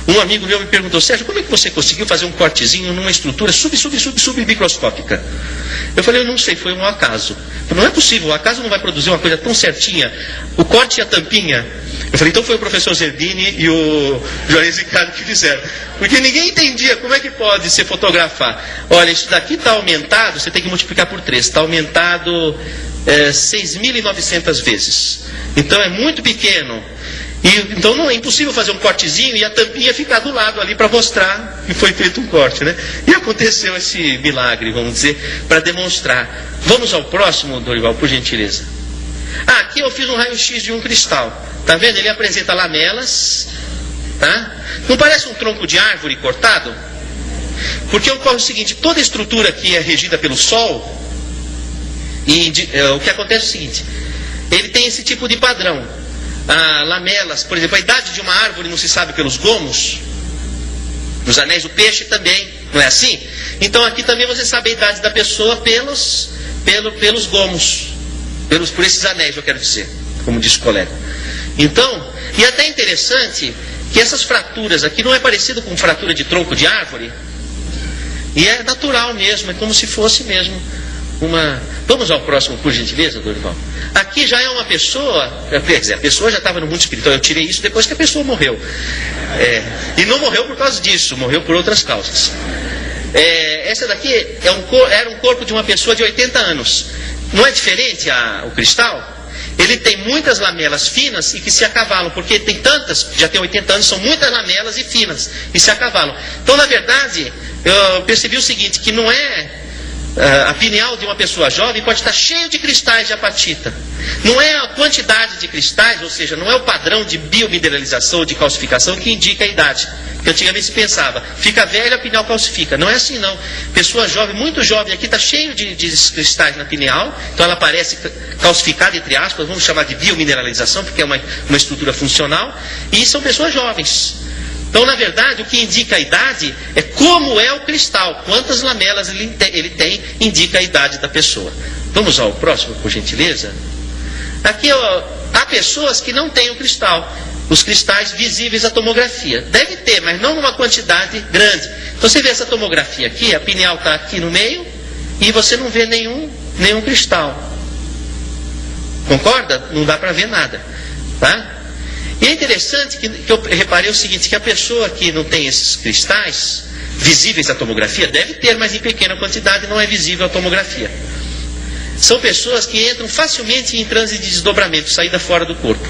Um amigo meu me perguntou: Sérgio, como é que você conseguiu fazer um cortezinho numa estrutura submicroscópica? Eu falei: eu não sei, foi um acaso. Não é possível, o acaso não vai produzir uma coisa tão certinha. O corte e a tampinha. Eu falei: então foi o professor Zerbini e o Juarez Ricardo que fizeram. Porque ninguém entendia como é que pode se fotografar. Olha, isso daqui está aumentado, você tem que multiplicar por 3. Está aumentado 6.900 vezes. Então é muito pequeno. Então não é impossível fazer um cortezinho e a tampinha ficar do lado ali para mostrar que foi feito um corte, né? E aconteceu esse milagre, vamos dizer, para demonstrar. Vamos ao próximo, Dorival, por gentileza. Aqui eu fiz um raio-x de um cristal. Tá vendo? Ele apresenta lamelas, tá? Não parece um tronco de árvore cortado? Porque ocorre o seguinte: toda estrutura que é regida pelo Sol, o que acontece é o seguinte: ele tem esse tipo de padrão. Lamelas, por exemplo, a idade de uma árvore não se sabe pelos gomos. Nos anéis do peixe também, não é assim? Então aqui também você sabe a idade da pessoa pelos gomos, por esses anéis, eu quero dizer, como disse o colega. Então, e até interessante que essas fraturas aqui não é parecido com fratura de tronco de árvore, e é natural mesmo, é como se fosse mesmo uma... Vamos ao próximo, por gentileza, Dorival. Aqui já é uma pessoa, quer dizer, a pessoa já estava no mundo espiritual. Eu tirei isso depois que a pessoa morreu. E não morreu por causa disso, morreu por outras causas. Essa daqui era um corpo de uma pessoa de 80 anos. Não é diferente o cristal? Ele tem muitas lamelas finas e que se acavalam, porque tem tantas, já tem 80 anos, são muitas lamelas e finas, e se acavalam. Então, na verdade, eu percebi o seguinte, que não é... a pineal de uma pessoa jovem pode estar cheio de cristais de apatita. Não é a quantidade de cristais, ou seja, não é o padrão de biomineralização ou de calcificação que indica a idade. Porque antigamente se pensava, fica velha, a pineal calcifica. Não é assim não. Pessoa jovem, muito jovem, aqui está cheio de cristais na pineal, então ela parece calcificada, entre aspas, vamos chamar de biomineralização, porque é uma estrutura funcional, e são pessoas jovens. Então, na verdade, o que indica a idade é como é o cristal. Quantas lamelas ele tem, indica a idade da pessoa. Vamos ao próximo, por gentileza. Aqui, há pessoas que não têm o cristal. Os cristais visíveis à tomografia. Deve ter, mas não numa quantidade grande. Então, você vê essa tomografia aqui, a pineal está aqui no meio, e você não vê nenhum cristal. Concorda? Não dá para ver nada. Tá? E é interessante que eu reparei o seguinte, que a pessoa que não tem esses cristais visíveis à tomografia, deve ter, mas em pequena quantidade, não é visível à tomografia. São pessoas que entram facilmente em transe de desdobramento, saída fora do corpo.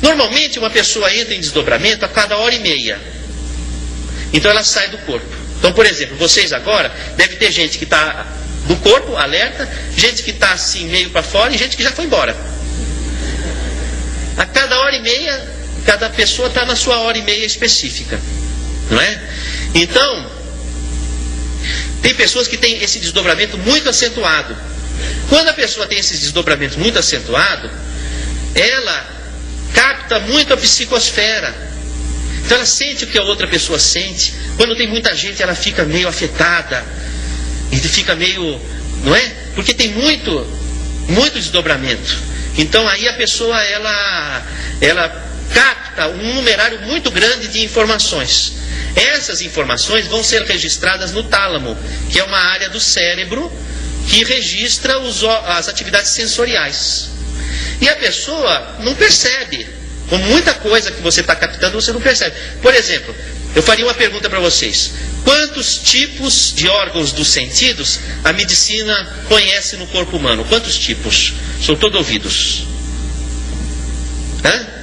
Normalmente uma pessoa entra em desdobramento a cada hora e meia. Então ela sai do corpo. Então, por exemplo, vocês agora, deve ter gente que está do corpo, alerta, gente que está assim meio para fora e gente que já foi embora. A cada hora e meia, cada pessoa está na sua hora e meia específica, não é? Então, tem pessoas que têm esse desdobramento muito acentuado. Quando a pessoa tem esse desdobramento muito acentuado, ela capta muito a psicosfera. Então ela sente o que a outra pessoa sente. Quando tem muita gente, ela fica meio afetada. E fica meio, não é? Porque tem muito desdobramento. Então aí a pessoa ela capta um numerário muito grande de informações. Essas informações vão ser registradas no tálamo, que é uma área do cérebro que registra as atividades sensoriais. E a pessoa não percebe. Com muita coisa que você está captando, você não percebe. Por exemplo, eu faria uma pergunta para vocês. Quantos tipos de órgãos dos sentidos a medicina conhece no corpo humano? Quantos tipos? Sou todo ouvidos. Hã?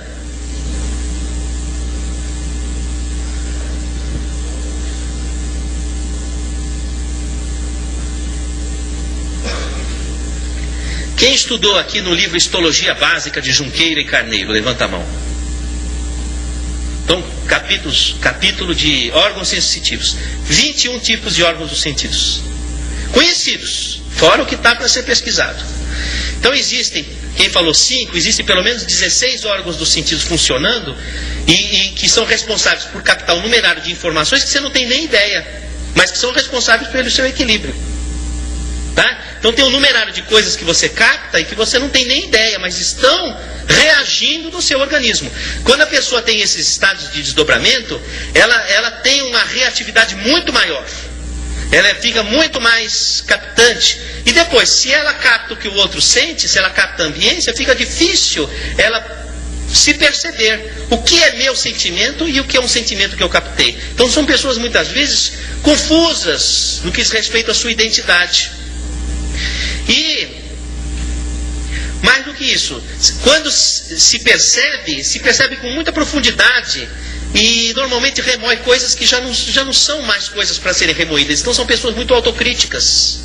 Quem estudou aqui no livro Histologia Básica de Junqueira e Carneiro? Levanta a mão. Então, capítulo de órgãos sensitivos. 21 tipos de órgãos dos sentidos. Conhecidos, fora o que está para ser pesquisado. Então existem, quem falou 5, existem pelo menos 16 órgãos dos sentidos funcionando e que são responsáveis por captar um numerário de informações que você não tem nem ideia, mas que são responsáveis pelo seu equilíbrio. Tá? Então tem um numerário de coisas que você capta e que você não tem nem ideia, mas estão reagindo no seu organismo. Quando a pessoa tem esses estados de desdobramento, ela tem uma reatividade muito maior. Ela fica muito mais captante. E depois, se ela capta o que o outro sente, se ela capta a ambiência, fica difícil ela se perceber o que é meu sentimento e o que é um sentimento que eu captei. Então são pessoas muitas vezes confusas no que diz respeito à sua identidade. E mais do que isso, quando se percebe com muita profundidade. E normalmente remói coisas que já não são mais coisas para serem remoídas. Então são pessoas muito autocríticas.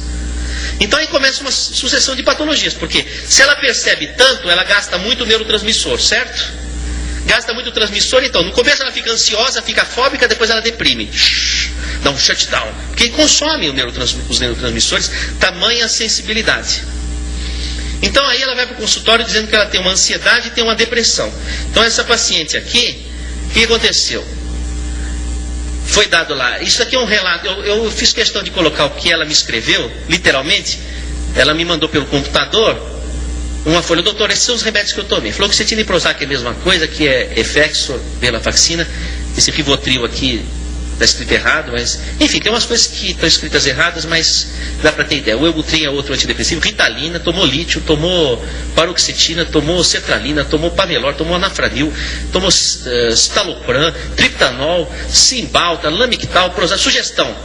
Então aí começa uma sucessão de patologias. Porque se ela percebe tanto, ela gasta muito neurotransmissor, certo? Gasta muito transmissor, então no começo ela fica ansiosa, fica fóbica, depois ela deprime. Dá um shutdown. Porque consome os neurotransmissores, tamanha sensibilidade. Então aí ela vai para o consultório dizendo que ela tem uma ansiedade e tem uma depressão. Então essa paciente aqui, o que aconteceu? Foi dado lá, isso aqui é um relato, eu fiz questão de colocar o que ela me escreveu, literalmente. Ela me mandou pelo computador uma folha: doutor, esses são os remédios que eu tomei. Falou que você tinha Prozac é a mesma coisa, que é Effexor, Venlafaxina. Esse Rivotril aqui está escrito errado, mas enfim, tem umas coisas que estão escritas erradas, mas dá para ter ideia. O Wellbutrin é outro antidepressivo, Ritalina, tomou lítio, tomou paroxetina, tomou sertralina, tomou Pamelor, tomou Anafranil, tomou citalopram, triptanol, Cymbalta, Lamictal, Prozac. Sugestão: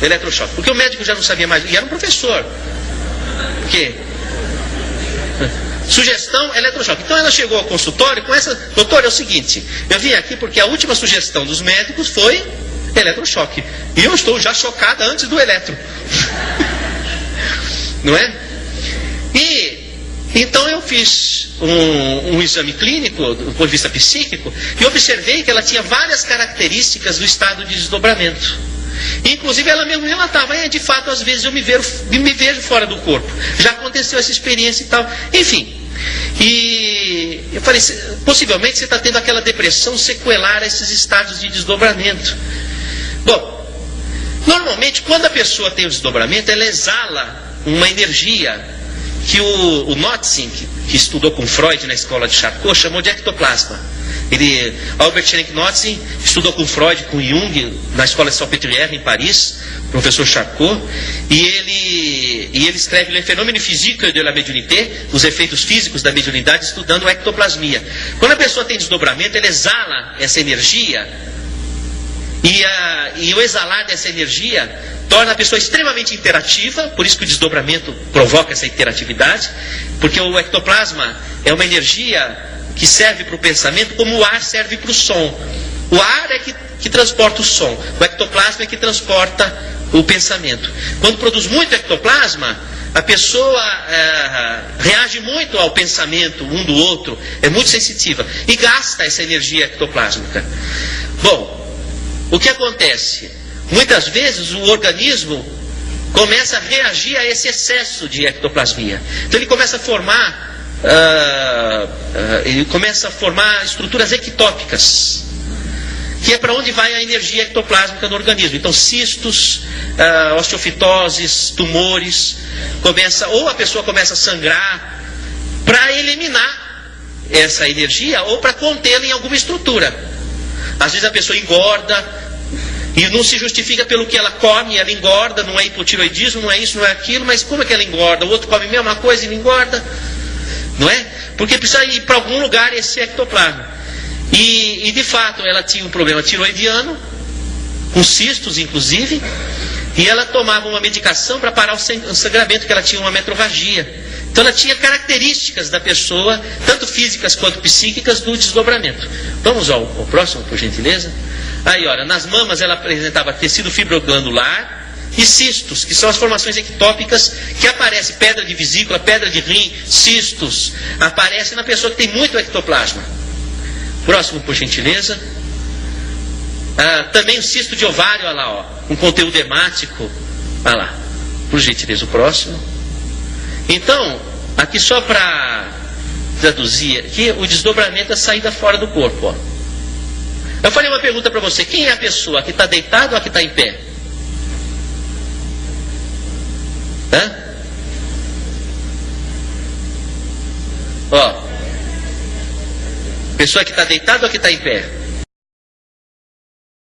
eletrochoque. Porque o médico já não sabia mais, e era um professor. Por quê? Sugestão, eletrochoque. Então ela chegou ao consultório com essa: doutor, é o seguinte, eu vim aqui porque a última sugestão dos médicos foi eletrochoque. E eu estou já chocada antes do eletro. Não é? E então eu fiz um exame clínico, do ponto de vista psíquico, e observei que ela tinha várias características do estado de desdobramento. Inclusive ela mesmo relatava: de fato, às vezes eu me vejo fora do corpo. Já aconteceu essa experiência e tal. Enfim. E eu falei: possivelmente você está tendo aquela depressão sequelar a esses estados de desdobramento. Bom, normalmente quando a pessoa tem o desdobramento, ela exala uma energia que o Notzing, que estudou com Freud na escola de Charcot, chamou de ectoplasma. Albert Schenck-Notzing estudou com Freud, com Jung, na escola de Salpêtrière, em Paris, professor Charcot, e ele escreve Le Phénomène physique de la médiumnité, os efeitos físicos da mediunidade, estudando a ectoplasmia. Quando a pessoa tem desdobramento, ela exala essa energia, e o exalar dessa energia torna a pessoa extremamente interativa. Por isso que o desdobramento provoca essa interatividade, porque o ectoplasma é uma energia que serve para o pensamento como o ar serve para o som. O ar é que transporta o som, o ectoplasma é que transporta o pensamento. Quando produz muito ectoplasma, a pessoa reage muito ao pensamento um do outro, é muito sensitiva e gasta essa energia ectoplásmica. Bom, o que acontece? Muitas vezes o organismo começa a reagir a esse excesso de ectoplasmia. Então ele começa a formar estruturas ectópicas, que é para onde vai a energia ectoplásmica no organismo. Então cistos, osteofitoses, tumores, ou a pessoa começa a sangrar para eliminar essa energia ou para contê-la em alguma estrutura. Às vezes a pessoa engorda e não se justifica pelo que ela come, ela engorda, não é hipotiroidismo, não é isso, não é aquilo, mas como é que ela engorda? O outro come a mesma coisa e ele engorda, não é? Porque precisa ir para algum lugar esse ectoplasma. E de fato ela tinha um problema tiroidiano, com cistos inclusive, e ela tomava uma medicação para parar o sangramento, que ela tinha uma metrorragia. Então ela tinha características da pessoa, tanto físicas quanto psíquicas, do desdobramento. Vamos ao próximo, por gentileza. Aí, olha, nas mamas ela apresentava tecido fibroglandular e cistos, que são as formações ectópicas que aparecem, pedra de vesícula, pedra de rim, cistos, aparecem na pessoa que tem muito ectoplasma. Próximo, por gentileza. Também o cisto de ovário, olha lá, ó, com conteúdo hemático. Olha lá, por gentileza, o próximo. Então, aqui só para traduzir, aqui o desdobramento é a saída fora do corpo, ó. Eu falei uma pergunta para você: quem é a pessoa? A que está deitado ou a que está em pé? Ó. Pessoa que está deitada ou que está em pé?